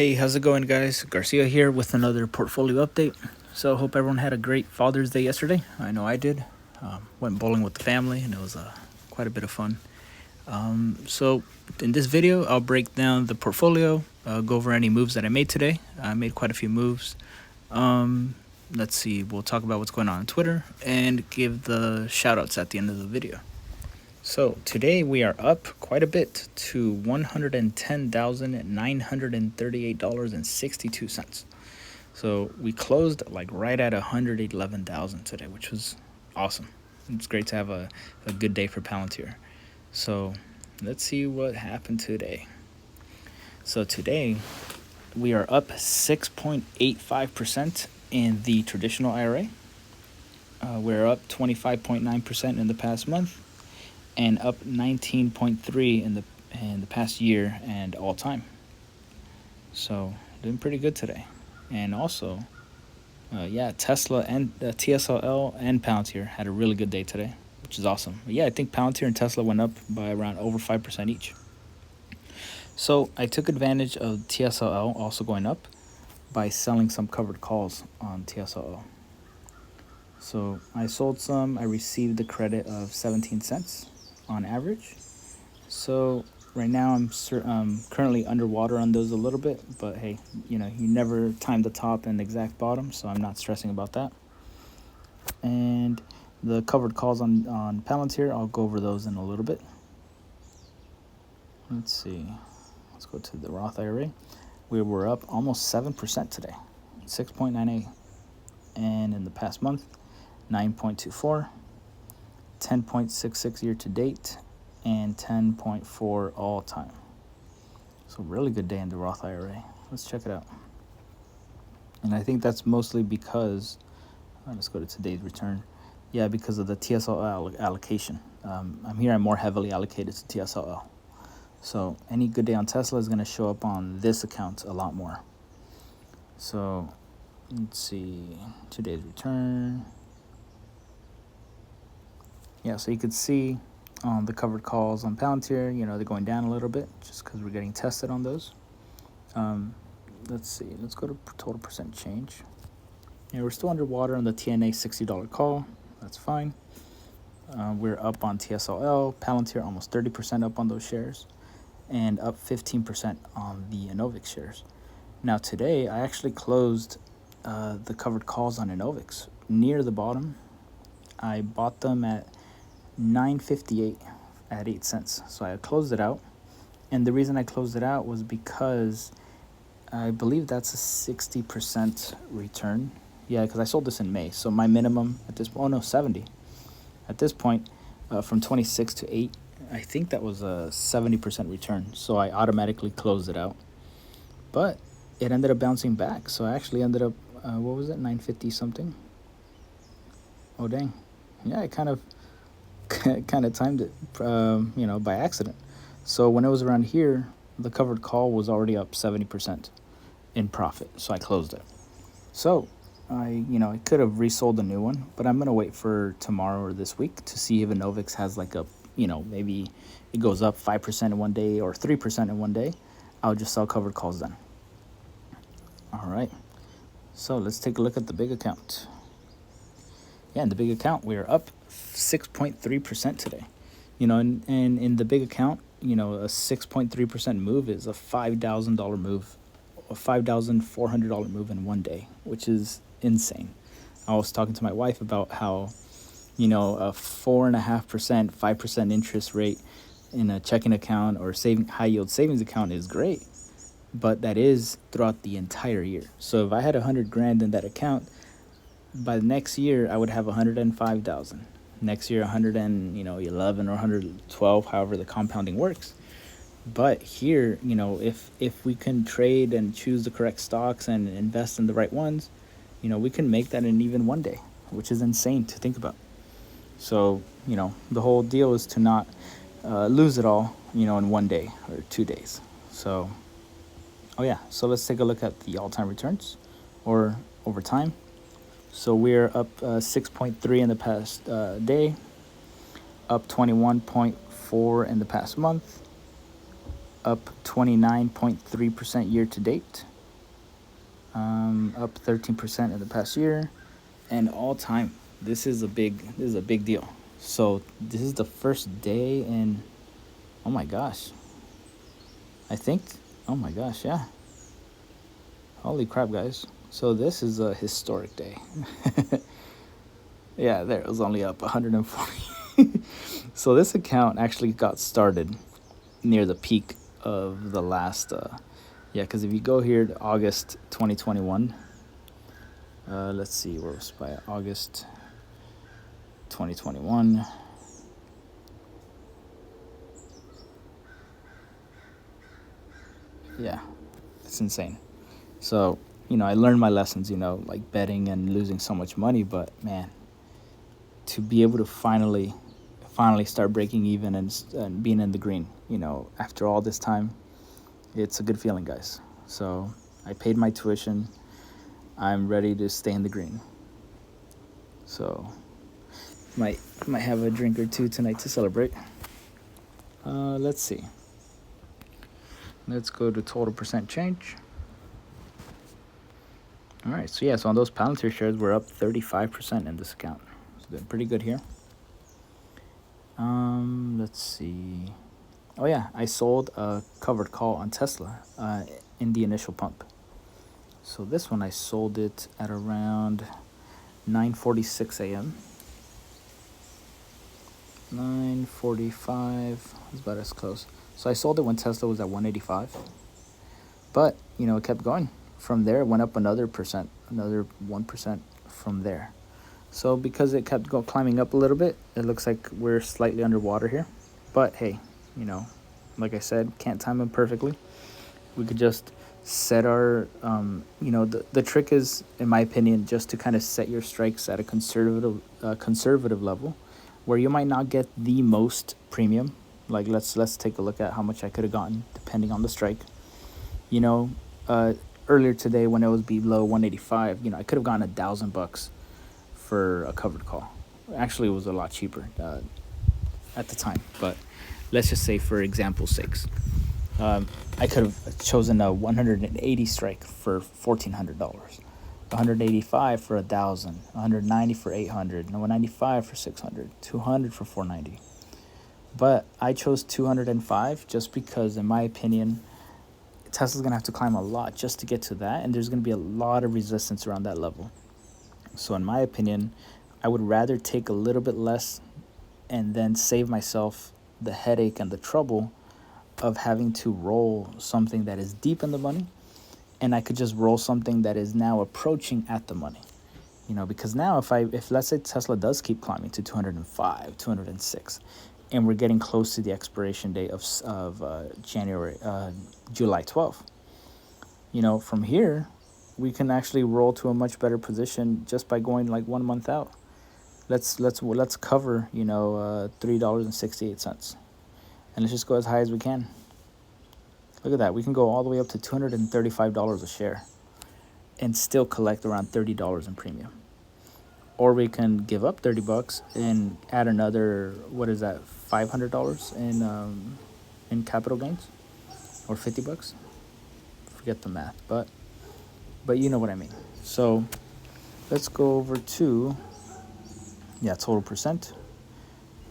Hey, how's it going, guys? Garcia here with another portfolio update. So, hope everyone had a great Father's Day yesterday. I know I did. Went bowling with the family, and it was quite a bit of fun. So, in this video, I'll break down the portfolio, go over any moves that I made today. I made quite a few moves. Let's see, we'll talk about what's going on Twitter and give the shout outs at the end of the video. So today we are up quite a bit to $110,938.62. So we closed like right at 111,000 today, which was awesome. It's great to have a good day for Palantir. So let's see what happened today. So today we are up 6.85% in the traditional IRA. We're up 25.9% in the past month, and up 19.3 in the past year and all time. So doing pretty good today. And also, Tesla and TSLA and Palantir had a really good day today, which is awesome. But yeah, I think Palantir and Tesla went up by around over 5% each. So I took advantage of TSLA also going up by selling some covered calls on TSLA. So I sold some. I received the credit of 17 cents on average. So right now I'm currently underwater on those a little bit, but hey, you never time the top and exact bottom, so I'm not stressing about that. And the covered calls on Palantir, I'll go over those in a little bit. Let's see. Let's go to the Roth IRA. We were up almost 7% today, 6.98. And in the past month, 9.24, 10.66 year to date, and 10.4 all time. So really good day in the Roth IRA. Let's check it out. And I think that's mostly because, let's go to today's return. Yeah, because of the TSLA allocation. I'm more heavily allocated to TSLA. So any good day on Tesla is going to show up on this account a lot more. So let's see, today's return. Yeah, so you could see the covered calls on Palantir, they're going down a little bit just because we're getting tested on those. Let's see, let's go to total percent change. Yeah, we're still underwater on the TNA $60 call. That's fine. We're up on TSLA, Palantir almost 30% up on those shares, and up 15% on the ENVX shares. Now today, I actually closed the covered calls on ENVX near the bottom. I bought them at $9.58 at 8 cents. So I closed it out. And the reason I closed it out was because I believe that's a 60% return. Yeah, because I sold this in May. So my minimum at this point, 70. At this point, from 26 to 8, I think that was a 70% return. So I automatically closed it out. But it ended up bouncing back. So I actually ended up, 950 something. Oh, dang. Yeah, I kind of timed it, by accident. So when it was around here, the covered call was already up 70% in profit. So I closed it. So I could have resold a new one, but I'm going to wait for tomorrow or this week to see if ENVX has like a, maybe it goes up 5% in one day or 3% in one day. I'll just sell covered calls then. All right. So let's take a look at the big account. Yeah, in the big account, we are up 6.3% today. And in the big account, a 6.3% move is a $5,000 move, a $5,400 move in one day, which is insane. I was talking to my wife about how, a 4.5%, 5% interest rate in a checking account or high yield savings account is great, but that is throughout the entire year. So if I had $100,000 in that account, by the next year, I would have 105,000. Next year, 111 or 112, however the compounding works. But here, if we can trade and choose the correct stocks and invest in the right ones, we can make that in even one day, which is insane to think about. So, the whole deal is to not lose it all, in one day or 2 days. So, so let's take a look at the all-time returns or over time. So we're up 6.3 in the past day, up 21.4 in the past month, up 29.3% year to date, up 13% in the past year, and all time. This is a big deal. So this is the first day in, oh my gosh, I think, oh my gosh, yeah. Holy crap, guys. So this is a historic day. Yeah, there, it was only up 140. So this account actually got started near the peak of the last, yeah, because if you go here to August 2021, let's see, where was by August 2021. Yeah, it's insane. So, I learned my lessons, like betting and losing so much money, but man, to be able to finally start breaking even and being in the green, after all this time, it's a good feeling, guys. So I paid my tuition. I'm ready to stay in the green. So might have a drink or two tonight to celebrate. Let's see. Let's go to total percent change. All right, so on those Palantir shares, we're up 35% in this account. So doing pretty good here. Let's see. Oh yeah, I sold a covered call on Tesla in the initial pump. So this one I sold it at around 9:46 a.m. 9:45 is about as close. So I sold it when Tesla was at 185. But, it kept going. From there, it went up another 1% from there. So because it kept climbing up a little bit, it looks like we're slightly underwater here. But hey, like I said, can't time them perfectly. We could just set our, the trick is, in my opinion, just to kind of set your strikes at a conservative level, where you might not get the most premium. Like let's take a look at how much I could have gotten depending on the strike. Earlier today when it was below 185, I could have gotten $1,000 for a covered call. Actually, it was a lot cheaper at the time, but let's just say for example's sakes, I could have chosen a 180 strike for $1,400, 185 for $1,000, 190 for $800, 195 for $600, 200 for $490. But I chose 205 just because, in my opinion, Tesla's going to have to climb a lot just to get to that, and there's going to be a lot of resistance around that level. So in my opinion, I would rather take a little bit less and then save myself the headache and the trouble of having to roll something that is deep in the money, and I could just roll something that is now approaching at the money. Because now if let's say Tesla does keep climbing to 205, 206, and we're getting close to the expiration date of July 12th, from here, we can actually roll to a much better position just by going like 1 month out. Let's cover, $3.68, and let's just go as high as we can. Look at that. We can go all the way up to $235 a share and still collect around $30 in premium. Or we can give up $30 and add another, what is that, $500 in capital gains, or $50. Forget the math, but you know what I mean. So let's go over to total percent.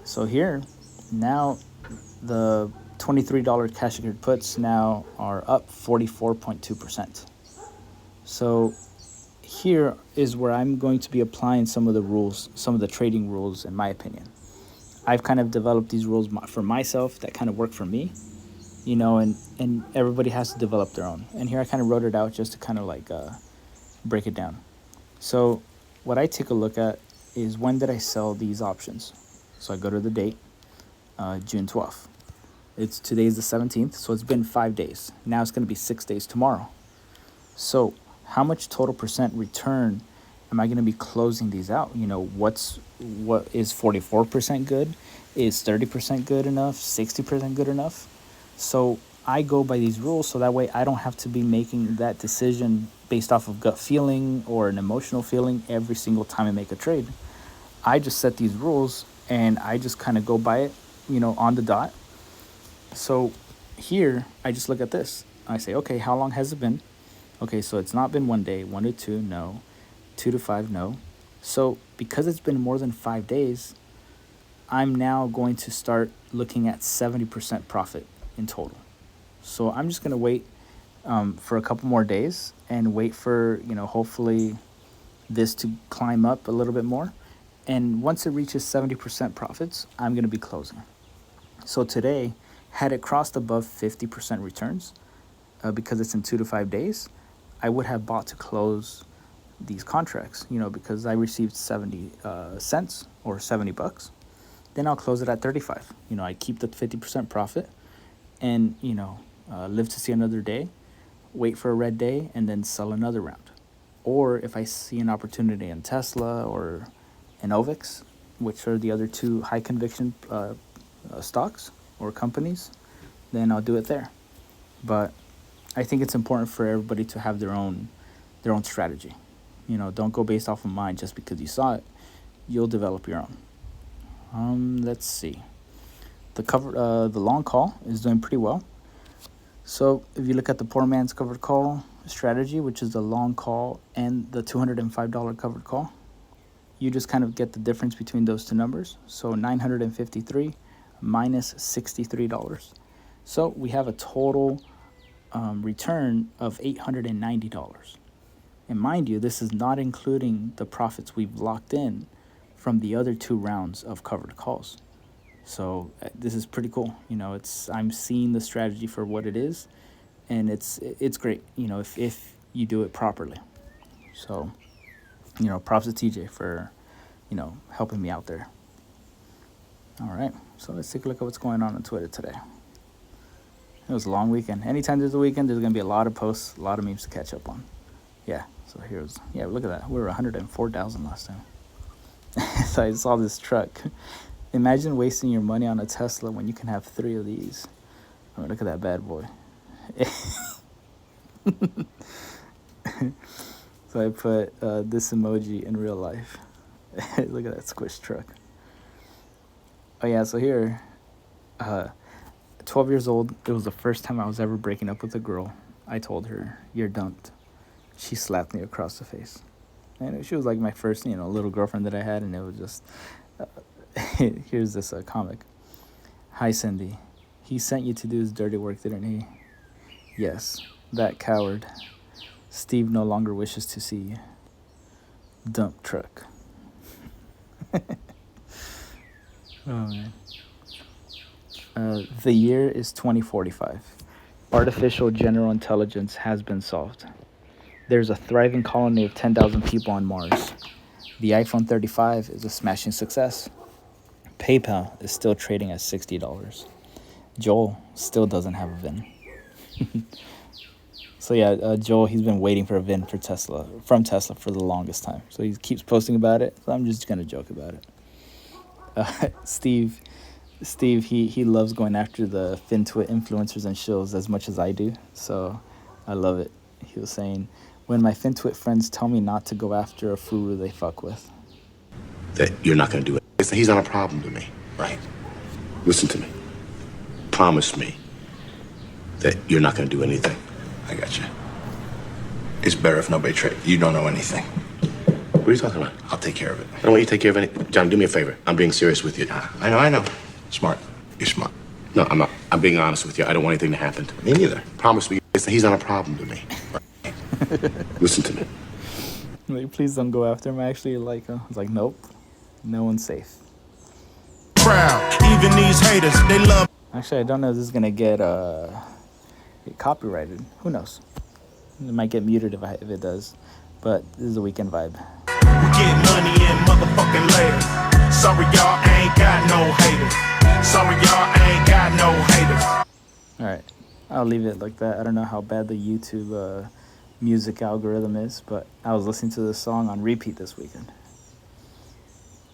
So here now the $23 cash secured puts now are up 44.2%. So here is where I'm going to be applying some of the rules, some of the trading rules, in my opinion. I've kind of developed these rules for myself that kind of work for me, and everybody has to develop their own. And here I kind of wrote it out just to kind of like break it down. So what I take a look at is, when did I sell these options? So I go to the date, June 12th. Today's the 17th, so it's been 5 days. Now it's going to be 6 days tomorrow. So how much total percent return am I going to be closing these out? What is 44% good? Is 30% good enough? 60% good enough? So I go by these rules, so that way I don't have to be making that decision based off of gut feeling or an emotional feeling every single time I make a trade. I just set these rules and I just kind of go by it, on the dot. So here, I just look at this. I say, okay, how long has it been? Okay, so it's not been 1 day. 1 to 2, no. 2 to 5, no. So because it's been more than 5 days, I'm now going to start looking at 70% profit in total. So I'm just going to wait for a couple more days and wait for, hopefully this to climb up a little bit more. And once it reaches 70% profits, I'm going to be closing. So today, had it crossed above 50% returns, because it's in 2 to 5 days, I would have bought to close these contracts, because I received 70 cents or $70. Then I'll close it at 35. I keep the 50% profit and, live to see another day, wait for a red day, and then sell another round. Or if I see an opportunity in Tesla or ENVX, which are the other two high conviction stocks or companies, then I'll do it there. But I think it's important for everybody to have their own strategy. Don't go based off of mine just because you saw it. You'll develop your own. Let's see. The long call is doing pretty well. So if you look at the poor man's covered call strategy, which is the long call and the $205 covered call, you just kind of get the difference between those two numbers. So 953 minus $63. So we have a total return of $890. And mind you, this is not including the profits we've locked in from the other 2 rounds of covered calls. So this is pretty cool. I'm seeing the strategy for what it is, and it's great. If you do it properly. So, props to TJ for, helping me out there. All right, so let's take a look at what's going on Twitter today. It was a long weekend. Anytime there's a weekend, there's gonna be a lot of posts, a lot of memes to catch up on. Yeah, so look at that. We were 104,000 last time. So I saw this truck. Imagine wasting your money on a Tesla when you can have 3 of these. I mean, look at that bad boy. So I put this emoji in real life. Look at that squish truck. Oh yeah, so here, 12 years old, it was the first time I was ever breaking up with a girl. I told her, "You're dumped." She slapped me across the face. And she was like my first, little girlfriend that I had, and it was just... Here's this comic. "Hi, Cindy. He sent you to do his dirty work, didn't he?" "Yes, that coward. Steve no longer wishes to see you. Dump truck." Oh, man. The year is 2045. Artificial general intelligence has been solved. There's a thriving colony of 10,000 people on Mars. The iPhone 35 is a smashing success. PayPal is still trading at $60. Joel still doesn't have a VIN. So yeah, Joel, he's been waiting for a VIN from Tesla for the longest time. So he keeps posting about it. So I'm just gonna joke about it. Steve, he loves going after the FinTwit influencers and shows as much as I do. So I love it. He was saying, "When my FinTwit friends tell me not to go after a furu they fuck with." That you're not going to do it. He's not a problem to me, right? Listen to me. Promise me that you're not going to do anything. I got you. It's better if nobody trade. You don't know anything. What are you talking about? I'll take care of it. I don't want you to take care of anything. John, do me a favor. I'm being serious with you. I know. Smart. You're smart. No, I'm not. I'm being honest with you. I don't want anything to happen to me. Me neither. Promise me. He's not a problem to me. Listen to me. Like, please don't go after him. Actually, I was like, nope, no one's safe. Proud. Even these haters, they love. Actually, I don't know if this is gonna get copyrighted. Who knows? It might get muted if it does. But this is a weekend vibe. We get money in motherfucking layers. Sorry, y'all ain't got no haters. Sorry, y'all ain't got no haters. All right, I'll leave it like that. I don't know how bad the YouTube music algorithm is, but I was listening to this song on repeat this weekend.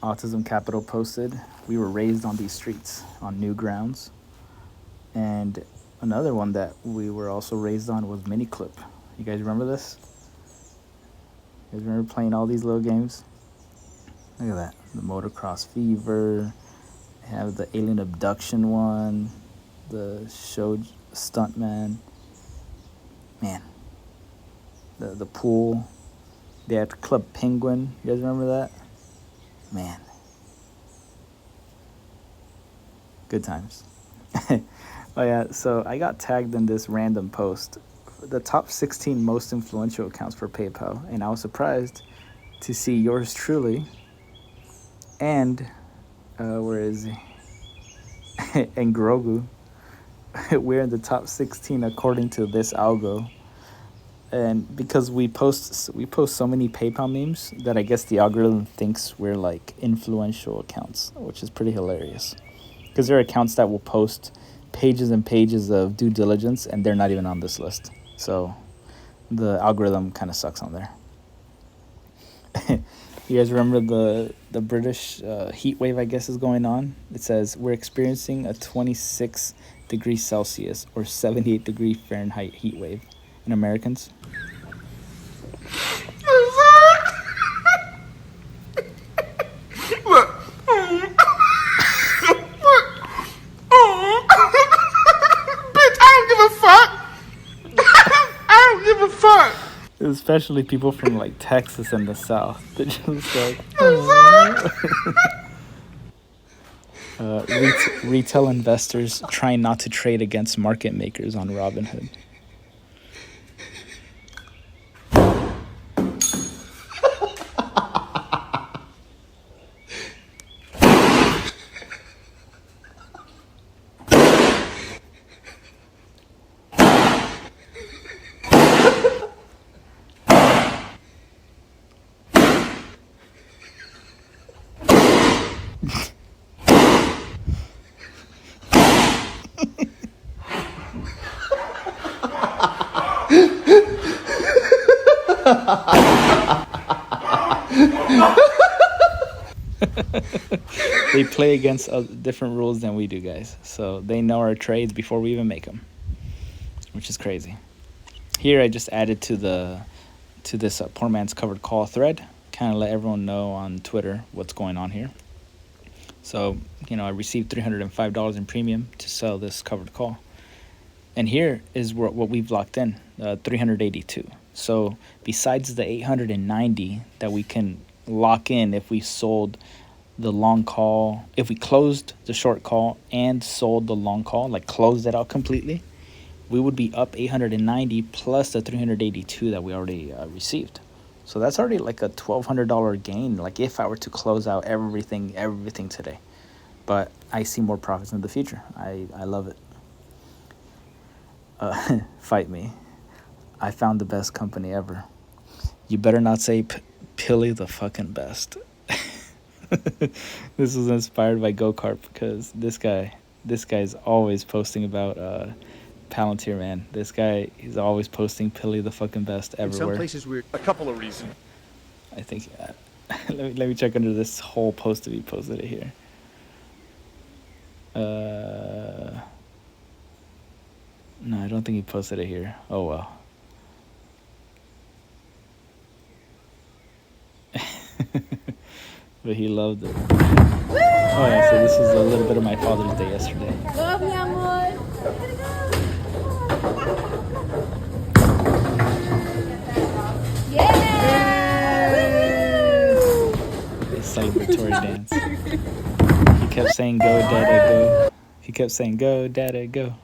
Autism Capital posted, "We were raised on these streets, on new grounds." And another one that we were also raised on was Miniclip. You guys remember this? You guys remember playing all these little games? Look at that. The Motocross Fever. They have the alien abduction one. The Stuntman. Man. The pool. They had Club Penguin. You guys remember that? Man. Good times. Oh yeah, so I got tagged in this random post, the top 16 most influential accounts for PayPal, and I was surprised to see yours truly, and where is he? And Grogu. We're in the top 16 according to this algo, and because we post so many PayPal memes that I guess the algorithm thinks we're like influential accounts, which is pretty hilarious. Because there are accounts that will post pages and pages of due diligence, and they're not even on this list. So the algorithm kind of sucks on there. You guys remember the British heat wave, I guess, is going on? It says, we're experiencing a 26 degrees Celsius or 78 degree Fahrenheit heat wave. And Americans? Especially people from like Texas and the South. They're just like, retail investors trying not to trade against market makers on Robinhood. They play against different rules than we do, guys. So they know our trades before we even make them, which is crazy. Here I just added to this poor man's covered call thread, kind of let everyone know on Twitter what's going on here. So, I received $305 in premium to sell this covered call. And here is what we've locked in, 382. So besides the 890 that we can lock in if we sold the long call, if we closed the short call and sold the long call, like closed it out completely, we would be up 890 plus the 382 that we already received. So that's already like a $1,200 gain, like if I were to close out everything today. But I see more profits in the future. I love it. Fight me. I found the best company ever. You better not say Pilly the fucking best. This was inspired by Go-Kart because this guy's always posting about Palantir, man. This guy, he's always posting Pilly the fucking best everywhere. In some places we're a couple of reasons. I think let me check under this whole post if he posted it here. No, I don't think he posted it here. Oh well. But he loved it. Oh yeah, so this is a little bit of my Father's Day yesterday. Love me, amor. The celebratory dance. He kept saying, "Go, Dada, go." He kept saying, "Go, Dada, go,"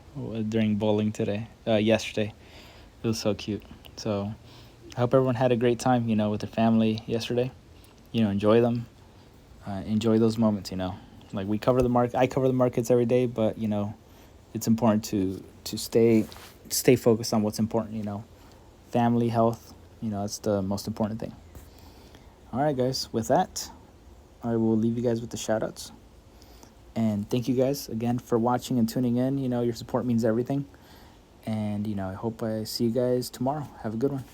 during bowling yesterday. It was so cute. So I hope everyone had a great time, with their family yesterday. Enjoy them. Enjoy those moments, Like I cover the markets every day, but, it's important to stay focused on what's important, Family, health, that's the most important thing. All right, guys. With that, I will leave you guys with the shout-outs. And thank you guys again for watching and tuning in. Your support means everything. And, I hope I see you guys tomorrow. Have a good one.